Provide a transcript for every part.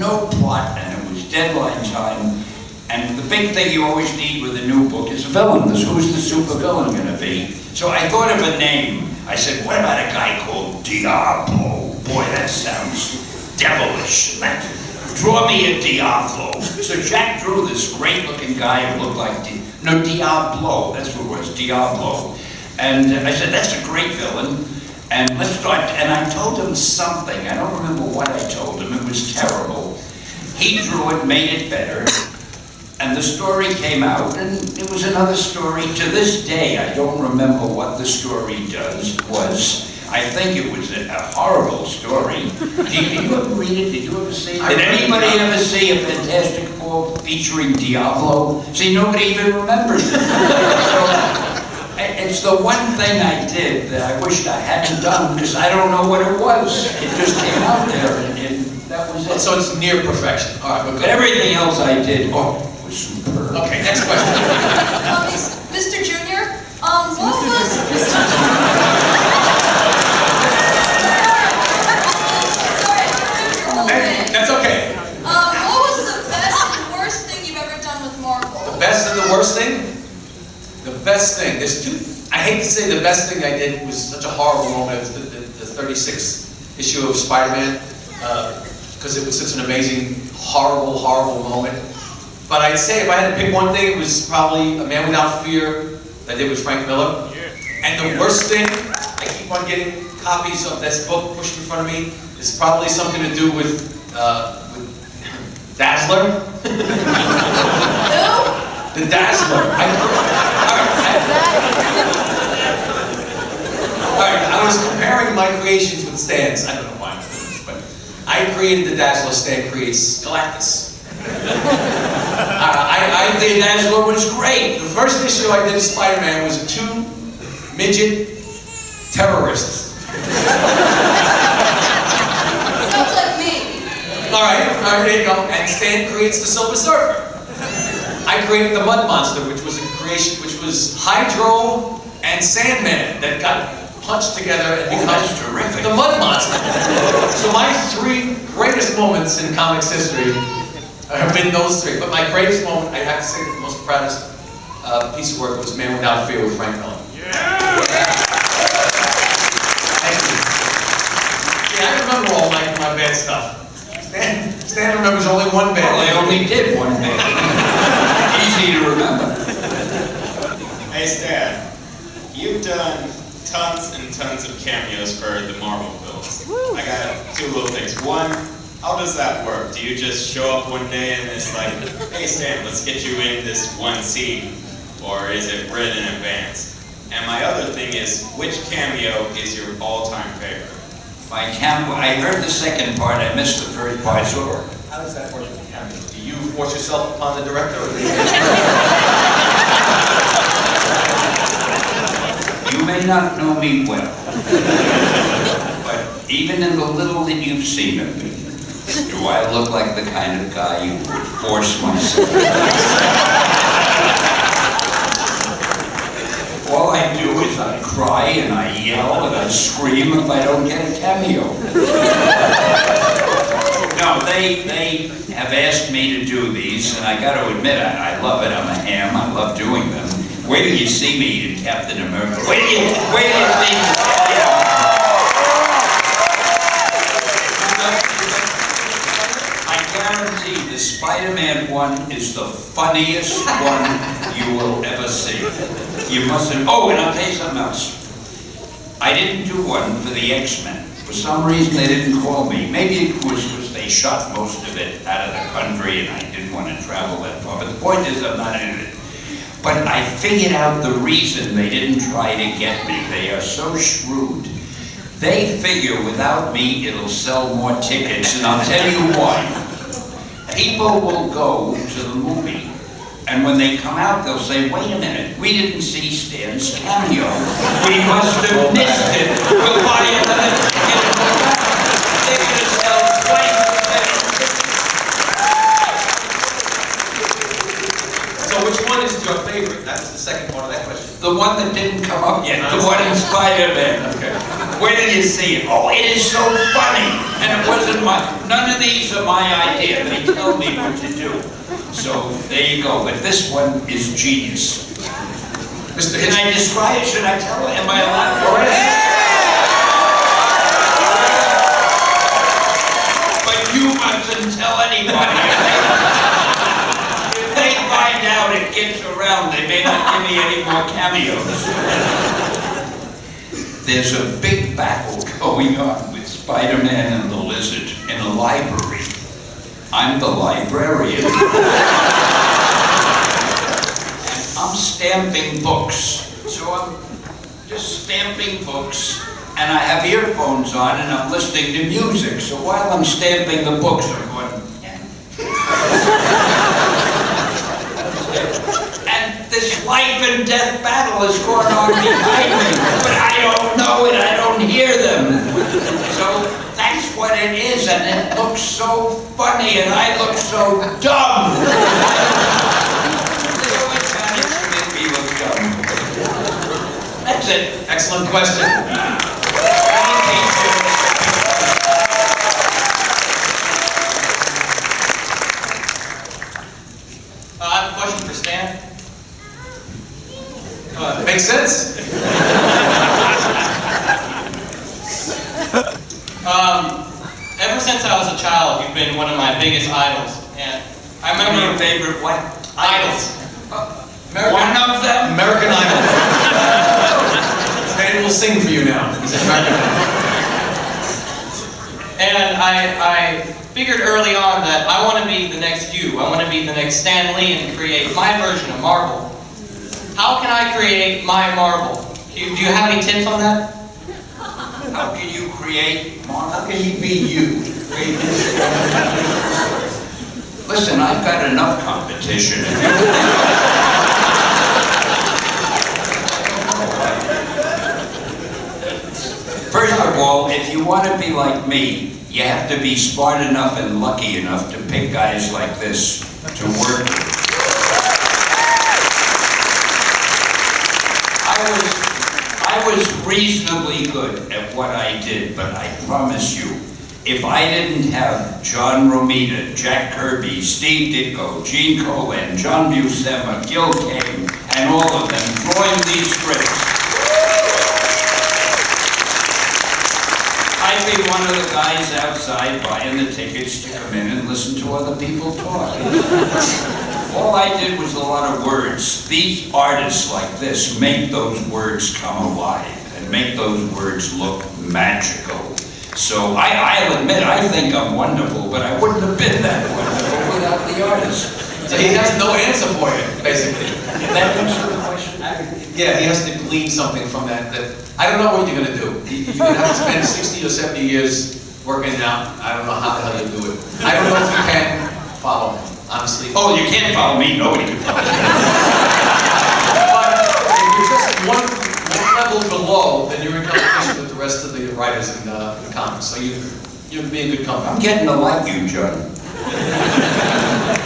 no plot, and it was deadline time. And the big thing you always need with a new book is a villain. Who's the super villain going to be? So I thought of a name. I said, what about a guy called Diablo? Boy, that sounds devilish. Draw me a Diablo. So Jack drew this great-looking guy who looked like Diablo. That's what it was, Diablo. And I said, that's a great villain. And let's start. And I told him something. I don't remember what I told him. It was terrible. He drew it, made it better. And the story came out, and it was another story. To this day, I don't remember what the story was. I think it was a horrible story. Did you ever read it? Did you ever see it? Did anybody ever see a Fantastic Four featuring Diablo? See, nobody even remembers it. So, it's the one thing I did that I wished I hadn't done, because I don't know what it was. It just came out there, and that was it. So it's near perfection. All right, but everything else I did, superb. Okay, next question. Mr. Jr., what was... Sorry, That's okay. What was the best and worst thing you've ever done with Marvel? The best and the worst thing? The best thing. There's two. I hate to say the best thing I did was such a horrible moment. It was the 36th issue of Spider-Man, because it was such an amazing, horrible, horrible moment. But I'd say if I had to pick one thing, it was probably A Man Without Fear that I did with Frank Miller. And the worst thing, I keep on getting copies of this book pushed in front of me, is probably something to do with Dazzler. Who? The Dazzler. Alright, I was comparing my creations with Stan's. I don't know why I'm doing this, but I created the Dazzler, Stan creates Galactus. I think Dazzler was great. The first issue I did of Spider-Man was 2 midget terrorists. Sounds like me. Alright, there you go. And Stan creates the Silver Surfer. I created the Mud Monster, which was a creation, which was Hydro and Sandman that got punched together and becomes terrific. The Mud Monster. So my 3 greatest moments in comics history have been those 3, but my greatest moment, I have to say, the most proudest piece of work was Man Without Fear with Frank Miller. Yeah! Thank you. Yeah, I remember all my bad stuff. Stan remembers only one bad. Well, they only did one bad. Easy to remember. Hey Stan, you've done tons and tons of cameos for the Marvel films. I got 2 little things. One, how does that work? Do you just show up one day and it's like, hey Stan, let's get you in this one scene? Or is it written in advance? And my other thing is, which cameo is your all-time favorite? I heard the second part, I missed the first part. So How does that work with cameo? Do you force yourself upon the director? Or you may not know me well, but even in the little that you've seen of me, do I look like the kind of guy who would force myself? All I do is I cry and I yell and I scream if I don't get a cameo. No, they have asked me to do these, and I got to admit, I love it. I'm a ham. I love doing them. Wait till you see me in Captain America. Wait till you see me. I guarantee the Spider-Man one is the funniest one you will ever see. You mustn't. Oh, and I'll tell you something else. I didn't do one for the X-Men. For some reason, they didn't call me. Maybe it was because they shot most of it out of the country, and I didn't want to travel that far. But the point is, I'm not in it. But I figured out the reason they didn't try to get me. They are so shrewd. They figure without me, it'll sell more tickets, and I'll tell you why. People will go to the movie, and when they come out, they'll say, wait a minute, we didn't see Stan's cameo. We must have missed it. We'll buy another ticket. They're going to sell twice as many tickets. So which one is your favorite? That was the second part of that question. The one that didn't come up yet, the one in Spider-Man. Okay. Where did you see it? Oh, it is so funny. And it wasn't none of these are my idea. They tell me what to do. So there you go. But this one is genius. Can I describe it? Should I tell it? Am I allowed to? But you mustn't tell anybody. If they find out it gets around, they may not give me any more cameos. There's a big battle going on with Spider-Man and the Lizard in a library. I'm the librarian. I'm stamping books. So I'm just stamping books, and I have earphones on, and I'm listening to music. So while I'm stamping the books, I'm going, and this life and death battle is going on behind me, but I don't know it, I don't hear them. So that's what it is, and it looks so funny, and I look so dumb. That's it. Excellent question. I have a question for Stan. Makes sense? Ever since I was a child, you've been one of my biggest idols. And I remember your favorite what? Idols. One of them? American Idol. Stan will sing for you now. He's an American Idol. And I figured early on that I want to be the next you. I want to be the next Stan Lee and create my version of Marvel. How can I create my Marvel? Do you have any tips on that? How can you create Marvel? How can he be you? Listen, I've got enough competition. First of all, if you want to be like me, you have to be smart enough and lucky enough to pick guys like this to work with. I was reasonably good at what I did, but I promise you, if I didn't have John Romita, Jack Kirby, Steve Ditko, Gene Colan, John Buscema, Gil Kane, and all of them drawing these scripts, I'd be one of the guys outside buying the tickets to come in and listen to other people talk. All I did was a lot of words. These artists like this make those words come alive and make those words look magical. So I'll admit, I think I'm wonderful, but I wouldn't have been that wonderful without the artist. So he has no answer for you, basically. Did that answer the question? Yeah, he has to glean something from that. I don't know what you're going to do. You're going to have to spend 60 or 70 years working out. I don't know how the hell you do it. I don't know if you can follow him, honestly. Oh, you can't follow me. Nobody can follow me. But if you're just one level below, then you're in competition with the rest of the writers in the comics. So you'd be a good company. I'm getting to like you, John.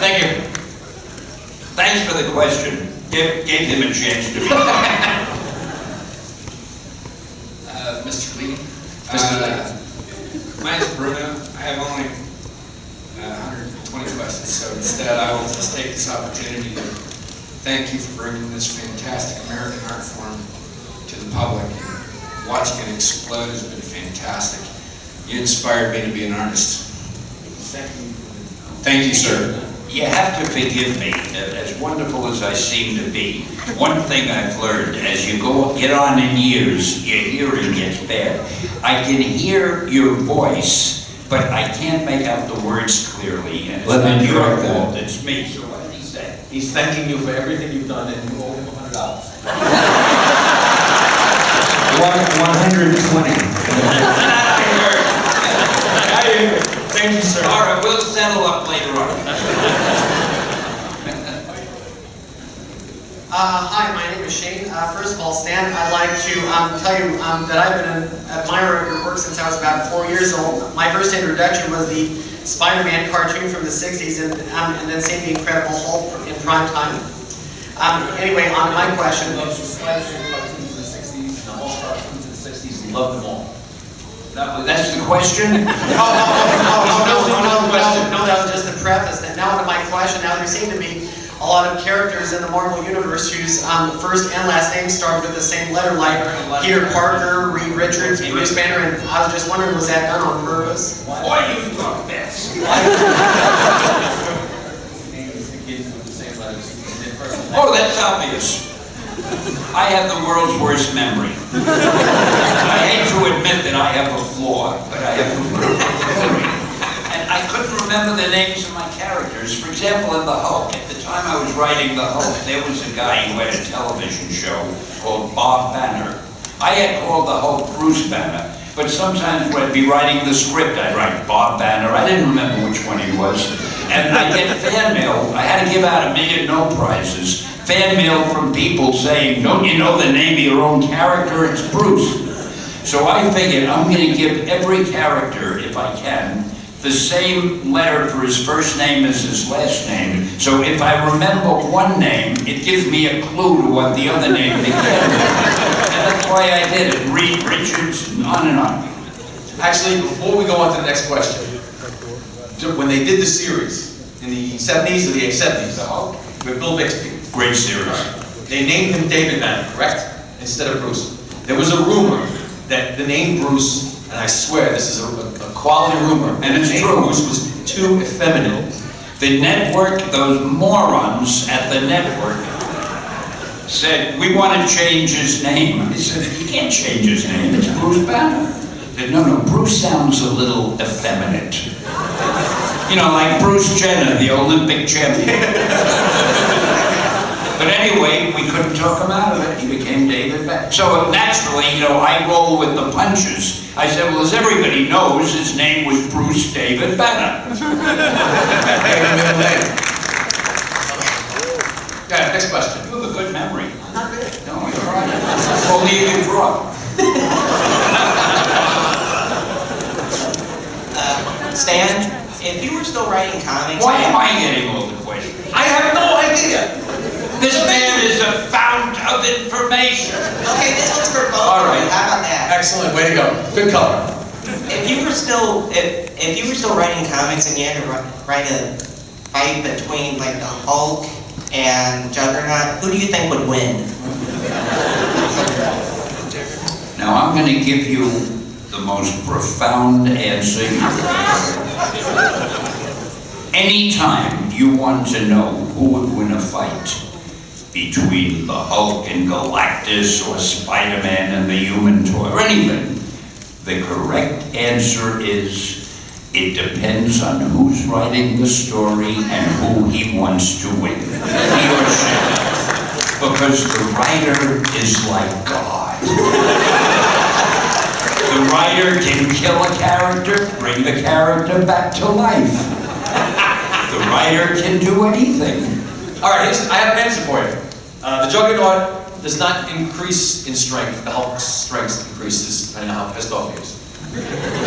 Thank you. Thanks for the question. Gave him a chance to be. Mr. Lee. Mr. Lee. My name is Bruno. I have only 120 questions, so instead I will just take this opportunity to thank you for bringing this fantastic American art form to the public. And watching it explode has been fantastic. You inspired me to be an artist. Thank you, sir. You have to forgive me, as wonderful as I seem to be. One thing I've learned, as you get on in years, your hearing gets bad. I can hear your voice, but I can't make out the words clearly, and it's not your fault, it's me. So what did he say? He's thanking you for everything you've done, and you owe him $100. 120. Thank you, sir. All right, we'll settle up later on. Hi, my name is Shane. First of all, Stan, I'd like to tell you that I've been an admirer of your work since I was about 4 years old. My first introduction was the Spider-Man cartoon from the 60s, and then seeing the Incredible Hulk in prime time. Anyway, on to my question. Loves Spider-Man cartoons in the 60s, and the Hulk cartoons in the 60s. He loved them all. That's the question? No, that was just the preface. And now to my question. Now there seem to be a lot of characters in the Marvel Universe whose first and last names start with the same letter, like Peter Parker, Reed Richards, Bruce Banner, and I was just wondering, was that done on purpose? Why you talk fast? Oh, that's obvious. I have the world's worst memory. I hate to admit that I have a flaw, but I have the world's worst memory. And I couldn't remember the names of my characters. For example, in The Hulk, at the time I was writing The Hulk, there was a guy who had a television show called Bob Banner. I had called The Hulk Bruce Banner, but sometimes when I'd be writing the script, I'd write Bob Banner. I didn't remember which one he was. And I'd get fan mail. I had to give out 1 million no prizes. Fan mail from people saying, don't you know the name of your own character? It's Bruce. So I figured I'm going to give every character, if I can, the same letter for his first name as his last name. So if I remember one name, it gives me a clue to what the other name began with. And that's why I did it. Reed Richards, and on and on. Actually, before we go on to the next question, when they did the series in the 70s or the 70s, with Bill Bixby, Great series. they named him David Banner, correct? Instead of Bruce. There was a rumor that the name Bruce, and I swear this is a quality rumor, And it's the name true. Bruce was too effeminate. The network, those morons at the network, said, we want to change his name. I said, you can't change his name, it's Bruce Banner. They said, no, Bruce sounds a little effeminate. You know, like Bruce Jenner, the Olympic champion. But anyway, we couldn't talk him out of it. He became David Banner. So naturally, I roll with the punches. I said, well, as everybody knows, his name was Bruce David Banner. Yeah, next question. You have a good memory. Not good. No, you're right. Only you can draw. Stan, if you were still writing comics... Why am I getting all the questions? I have no idea. This man is a fount of information. Okay, this one's for both All of right. you. How about that? Excellent, way to go. Good cover. If you were still writing comics and you had to write a fight between like the Hulk and Juggernaut, who do you think would win? Now I'm going to give you the most profound answer. Anytime you want to know who would win a fight between the Hulk and Galactus or Spider-Man and the Human Torch or anything, the correct answer is it depends on who's writing the story and who he wants to win, he or she. Because the writer is like God. The writer can kill a character, bring the character back to life. The writer can do anything. All right, I have an answer for you. The Juggernaut does not increase in strength. The Hulk's strength increases depending on how pissed off he is.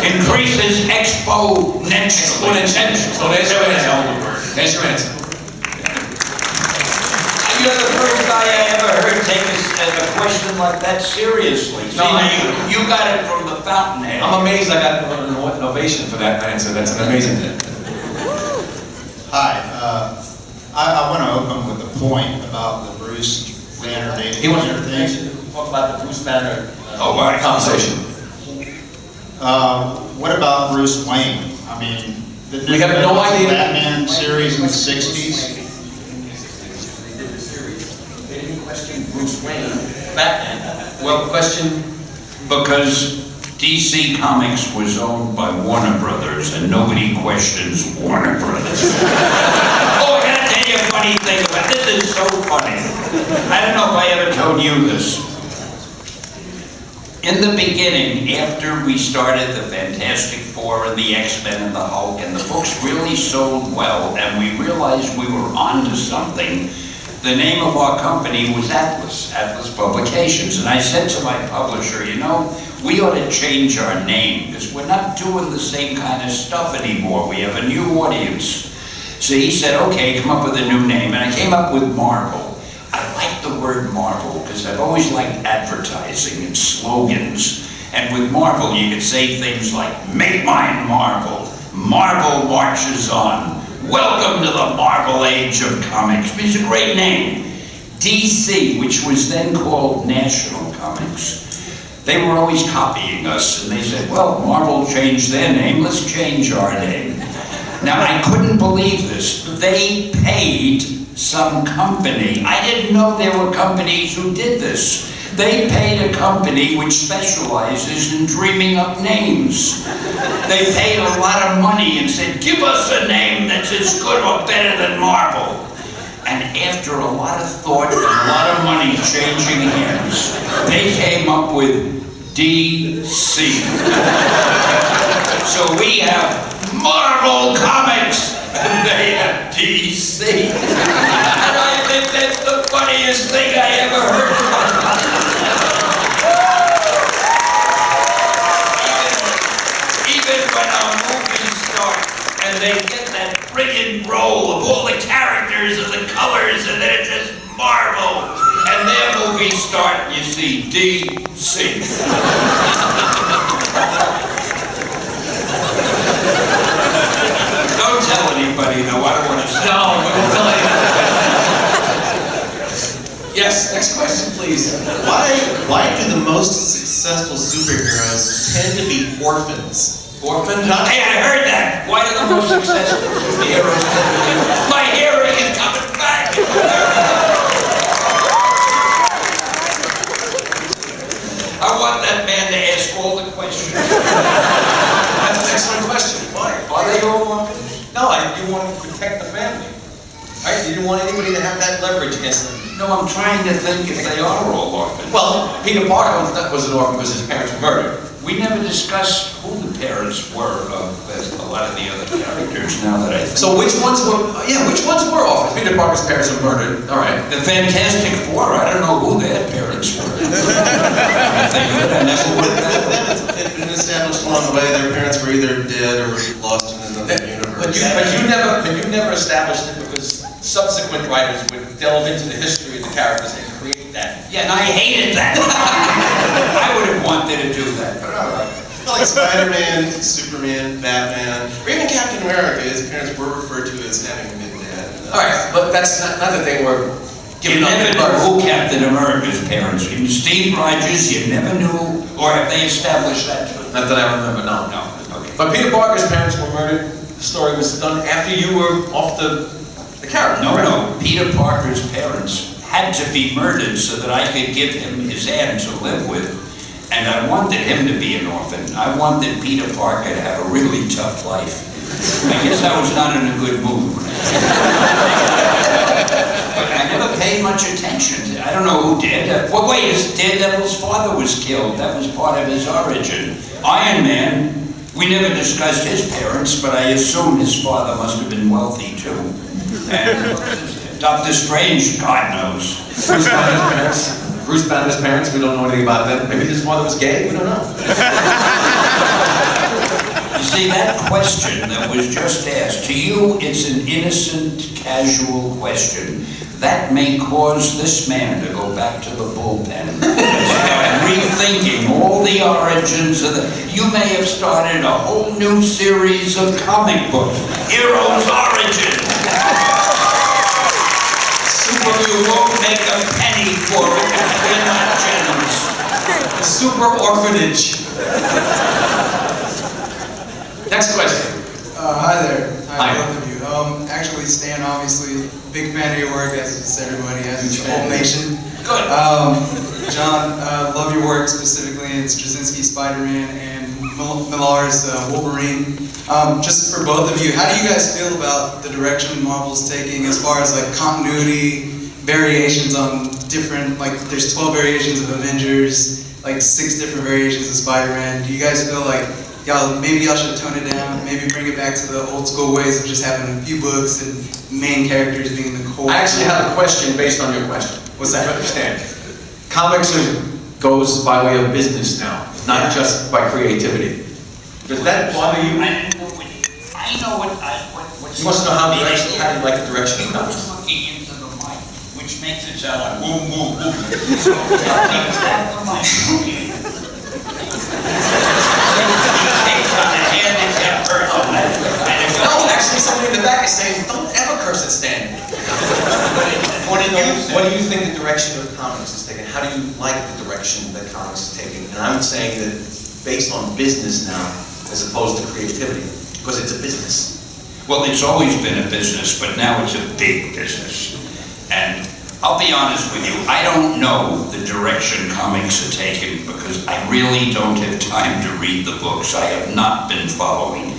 Increases exponentially. So there's your answer. There's your answer. You're the first guy I ever heard take a question like that seriously. No, See, you got it from the fountainhead. I'm amazed I got an ovation for that answer. That's an amazing. Hi, I want to open with a point about the Bruce Banner David He wants Banner to thing. talk about the Bruce Banner Oh, all right. conversation. What about Bruce Wayne? I mean, We have no idea. Batman series in the 60s. They didn't question Bruce Wayne. Batman. Well, question. Because DC Comics was owned by Warner Brothers, and nobody questions Warner Brothers. Oh, I gotta tell you a funny thing about this. Is so funny. I don't know if I ever told you this. In the beginning, after we started the Fantastic Four and the X-Men and the Hulk, and the books really sold well, and we realized we were onto something, the name of our company was Atlas Publications. And I said to my publisher, we ought to change our name, because we're not doing the same kind of stuff anymore. We have a new audience. So he said, okay, come up with a new name. And I came up with Marvel. I like the word Marvel, because I've always liked advertising and slogans. And with Marvel, you could say things like, make mine Marvel. Marvel marches on. Welcome to the Marvel Age of Comics. It's a great name. DC, which was then called National Comics, they were always copying us, and they said, well, Marvel changed their name, let's change our name. Now, I couldn't believe this. They paid some company. I didn't know there were companies who did this. They paid a company which specializes in dreaming up names. They paid a lot of money and said, give us a name that's as good or better than Marvel. And after a lot of thought and a lot of money changing hands, they came up with DC. So we have Marvel Comics, and they have DC. And I think that's the funniest thing I ever heard in my life. Even when our movies start, and they get that friggin' roll of all the characters and the colors, and then it says Marvel, and their movies start, and you see DC. Don't tell anybody, though. I don't want to say. No, we won't tell anybody. Yes, next question, please. Why do the most successful superheroes tend to be orphans? Orphan? Hey, I heard that! Why do the most successful superheroes tend to be? My hearing is coming back! I want that man to ask all the questions. That's an excellent question. Why? Are they all orphans? No, you want to protect the family. Right? You didn't want anybody to have that leverage against them. No, I'm trying to think if they are all orphans. Well, Peter Parker was an orphan because his parents were murdered. We never discussed who the parents were of a lot of the other characters, now that I think. So which ones were orphans? Peter Parker's parents were murdered. All right. The Fantastic Four, I don't know who their parents were. I think that I never would have. Then it's been established along the way their parents were either dead or lost in another universe. But you never established it because subsequent writers would delve into the history of the characters and create that. Yeah, and I hated that. I would have wanted to do that, but all right. Like Spider-Man, Superman, Batman, or even Captain America, his parents were referred to as having been dead. All right, but that's not that they were You given up never in knew birth. who Captain America's parents were. Steve Rogers, you never knew, or have they established that too? Not that I remember, no. No, okay. But Peter Parker's parents were murdered. The story was done after you were off the character. No, Peter Parker's parents had to be murdered so that I could give him his aunt to live with. And I wanted him to be an orphan. I wanted Peter Parker to have a really tough life. I guess I was not in a good mood. But I never paid much attention. I don't know who did. Well, wait, Daredevil's father was killed. That was part of his origin. Iron Man, we never discussed his parents, but I assume his father must have been wealthy too. And Dr. Strange, God knows. Bruce Banner's parents, we don't know anything about them. Maybe his father was gay, we don't know. You see, that question that was just asked, to you it's an innocent, casual question. That may cause this man to go back to the bullpen and start rethinking all the origins of the... You may have started a whole new series of comic books. Heroes' Origin. You won't make a penny for it if you're not generous. Super orphanage. Next question. Hi there. Hi. Both of you. Actually, Stan, obviously, big fan of your work, as everybody, as the whole nation. Good. John, love your work, specifically in Straczynski's Spider-Man and Millar's Wolverine. Just for both of you, how do you guys feel about the direction Marvel's taking as far as like continuity, variations on different, like there's 12 variations of Avengers, like 6 different variations of Spider-Man. Do you guys feel like maybe y'all should tone it down, maybe bring it back to the old school ways of just having a few books and main characters being the core? I actually have a question based on your question. What's that? I understand. Comics goes by way of business now, not just by creativity. Does that bother you? I know what You must know how you like the direction of comics. Looking into the mic, which makes it sound like boom, boom, boom. So, is that the mic? the back is saying, don't ever curse at Stan. What do you think the direction of comics is taking? How do you like the direction that comics is taking? And I'm saying that based on business now, as opposed to creativity, because it's a business. Well, it's always been a business, but now it's a big business. And I'll be honest with you, I don't know the direction comics are taking because I really don't have time to read the books. I have not been following.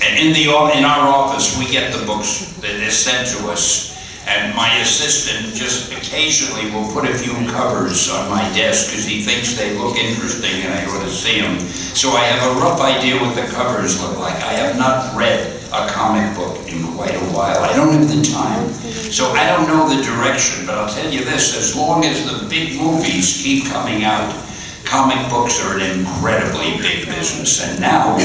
And in our office, we get the books that are sent to us, and my assistant just occasionally will put a few covers on my desk because he thinks they look interesting and I ought to see them. So I have a rough idea what the covers look like. I have not read a comic book in quite a while. I don't have the time. So I don't know the direction, but I'll tell you this, as long as the big movies keep coming out, comic books are an incredibly big business. And now,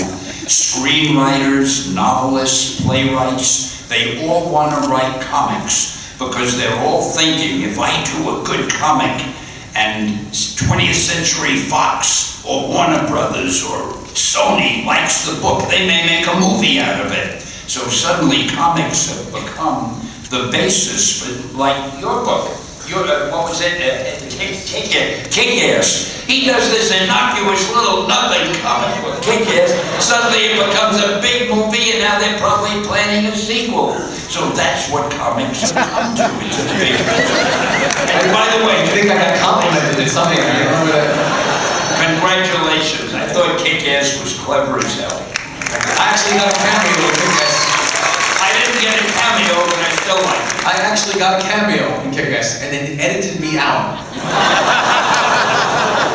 screenwriters, novelists, playwrights, they all want to write comics because they're all thinking, if I do a good comic and 20th Century Fox or Warner Brothers or Sony likes the book, they may make a movie out of it. So suddenly comics have become the basis for, like your book. Your, what was it? Kick-Ass. He does this innocuous little nothing comic book, Kick-Ass. Suddenly it becomes a big movie and now they're probably planning a sequel. So that's what comics have come to. It's a big business. And by the way, I think I got complimented at something. I remember that. Congratulations. I thought Kick-Ass was clever as hell. I actually got a cameo in Kick-Ass. I didn't get a cameo, but I still like it. I actually got a cameo in Kick-Ass, and it edited me out.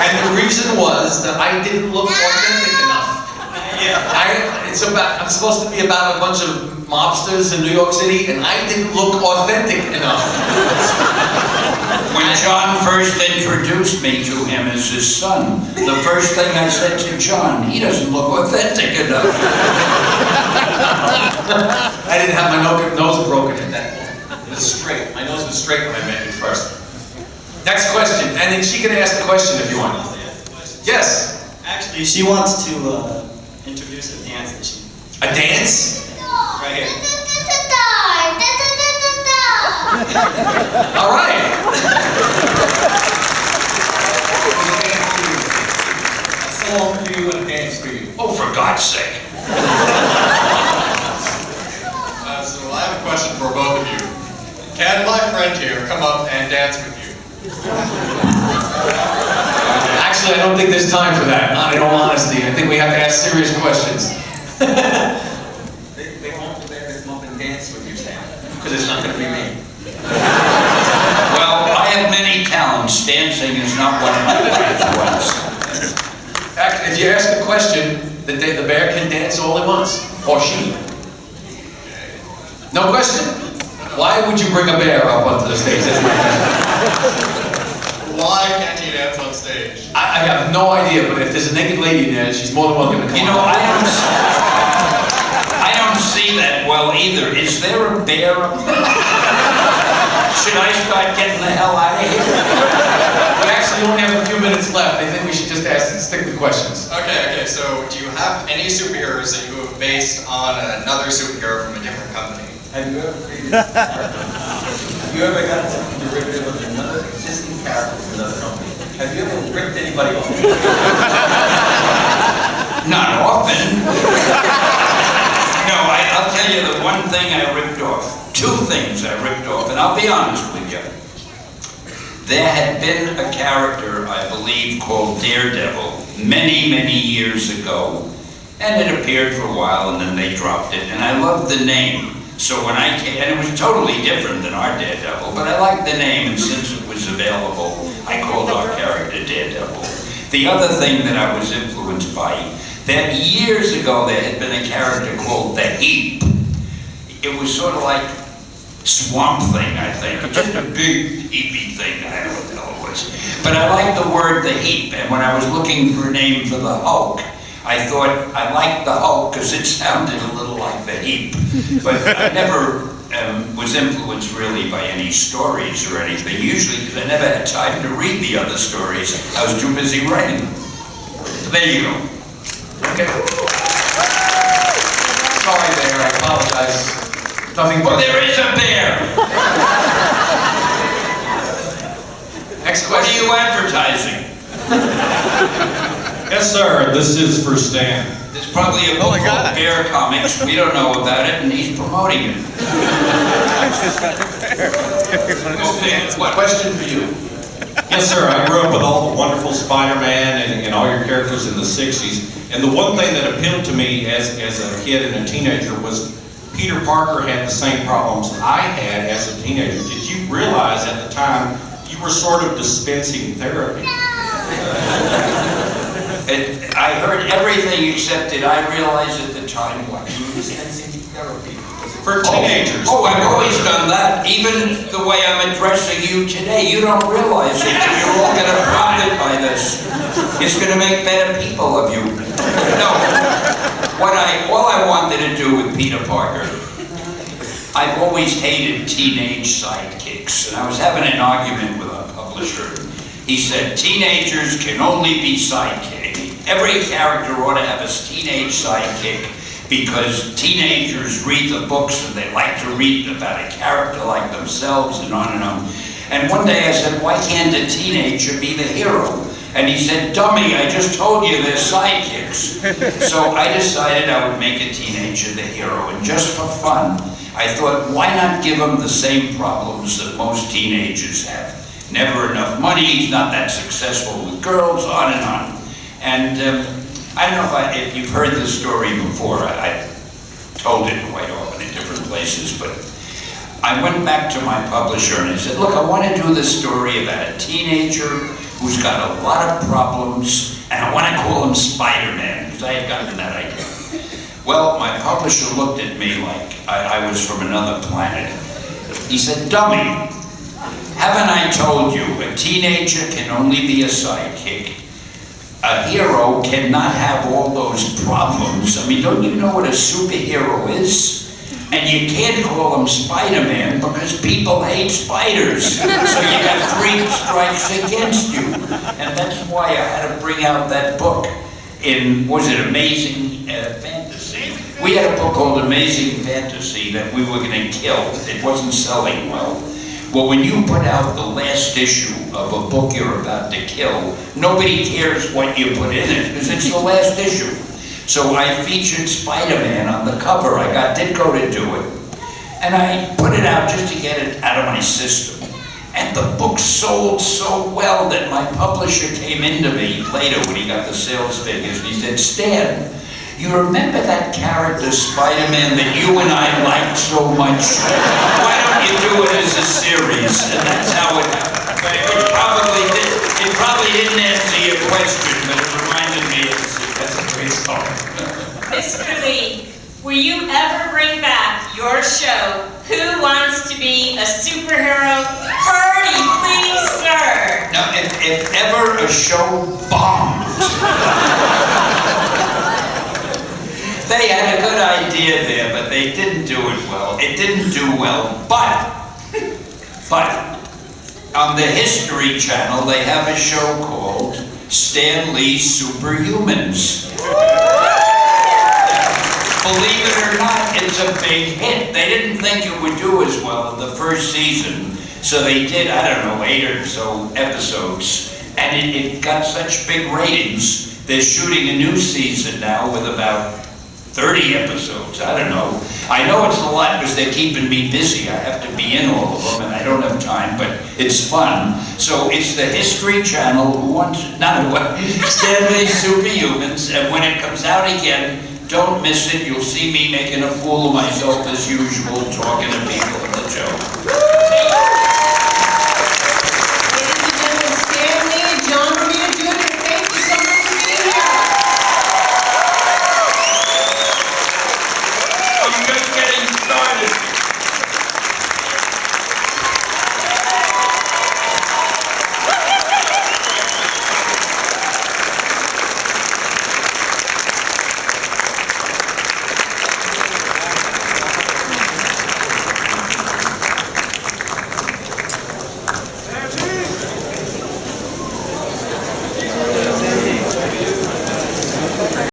And the reason was that I didn't look authentic enough. I'm supposed to be about a bunch of mobsters in New York City, and I didn't look authentic enough. When John first introduced me to him as his son, the first thing I said to John, he doesn't look authentic enough. I didn't have my nose broken at that point. It was straight. My nose was straight when I met you first. Next question, and then she can ask the question if you want. Yes? Actually, she wants to introduce a dance that she... A dance? Right here. All right. A song for you and a dance for you. Oh, for God's sake. So I have a question for both of you. Can my friend here come up and dance with you? Actually, I don't think there's time for that. In all honesty, I think we have to ask serious questions. They won't be there to come up and dance with you, Sam. Because it's not going to be me. Well, I have many talents. Dancing is not one of my greatest ones. Actually, if you ask the question, the bear can dance all he wants. Or she. No question? Why would you bring a bear up onto the stage? That's my question. Why can't he dance on stage? I have no idea, but if there's a naked lady in there, she's more than welcome to come. You know, I don't see that well either. Is there a bear up there? Should I start getting the hell out of here? We actually only have a few minutes left. I think we should just stick to questions. Okay, so do you have any superheroes that you have based on another superhero from a different company? Have you ever created Have you ever got something derivative of another existing character from another company? Have you ever ripped anybody off? Not often. No, I'll tell you the one thing I ripped off. Two things I ripped off, and I'll be honest with you. There had been a character, I believe, called Daredevil many, many years ago. And it appeared for a while, and then they dropped it. And I loved the name. So when I came, and it was totally different than our Daredevil, but I liked the name, and since it was available, I called our character Daredevil. The other thing that I was influenced by, that years ago there had been a character called the Heap. It was sort of like Swamp Thing, I think. Just a big, heapy thing, I don't know what the hell it was. But I liked the word the Heap, and when I was looking for a name for the Hulk, I thought I liked the Hulk because it sounded a little like the Heap. But I never was influenced really by any stories or anything, usually because I never had time to read the other stories. I was too busy writing. So there you go. Okay. Sorry there, I apologize. Nothing Well, but. there is a bear. Next What are question. you advertising? Yes, sir, this is for Stan. There's probably a book called Bear Comics. We don't know about it, and he's promoting it. What question for you? Yes, sir, I grew up with all the wonderful Spider-Man and all your characters in the 60s. And the one thing that appealed to me as a kid and a teenager was Peter Parker had the same problems I had as a teenager. Did you realize at the time you were sort of dispensing therapy? I heard everything except did I realize at the time what? For teenagers. Oh, I've always done that. Even the way I'm addressing you today, you don't realize it. You're all going to profit by this. It's going to make better people of you. No, all I wanted to do with Peter Parker, I've always hated teenage sidekicks. And I was having an argument with a publisher. He said, teenagers can only be sidekicks. Every character ought to have a teenage sidekick, because teenagers read the books and they like to read about a character like themselves and on and on. And one day I said, why can't a teenager be the hero? And he said, dummy, I just told you they're sidekicks. So I decided I would make a teenager the hero. And just for fun, I thought, why not give him the same problems that most teenagers have? Never enough money, he's not that successful with girls, on and on. And I don't know if you've heard this story before. I told it quite often in different places, but I went back to my publisher and I said, look, I want to do this story about a teenager who's got a lot of problems, and I want to call him Spider-Man, because I had gotten that idea. Well, my publisher looked at me like I was from another planet. He said, dummy, haven't I told you a teenager can only be a sidekick? A hero cannot have all those problems. I mean, don't you know what a superhero is? And you can't call him Spider-Man because people hate spiders. So you got 3 strikes against you. And that's why I had to bring out that book in, was it Amazing Fantasy? We had a book called Amazing Fantasy that we were going to kill. It wasn't selling well. Well, when you put out the last issue of a book you're about to kill, nobody cares what you put in it, because it's the last issue. So I featured Spider-Man on the cover. I got Ditko to do it. And I put it out just to get it out of my system. And the book sold so well that my publisher came into me later when he got the sales figures, and he said, Stan, you remember that character Spider-Man that you and I liked so much? Why don't you do it as a series? And that's how it happened. It probably didn't answer your question, but it reminded me of that's a great story. Mr. Lee, will you ever bring back your show, Who Wants to Be a Superhero? Hurry, please, sir. Now, if ever a show bombed, they had a good idea there, but they didn't do it well. It didn't do well, but on the History Channel, they have a show called Stan Lee's Superhumans. Believe it or not, it's a big hit. They didn't think it would do as well in the first season, so they did, I don't know, 8 or so episodes, and it got such big ratings. They're shooting a new season now with about 30 episodes, I don't know. I know it's a lot because they're keeping me busy. I have to be in all of them, and I don't have time, but it's fun. So it's the History Channel who wants, Stan Lee's Superhumans, and when it comes out again, don't miss it. You'll see me making a fool of myself as usual, talking to people in the show.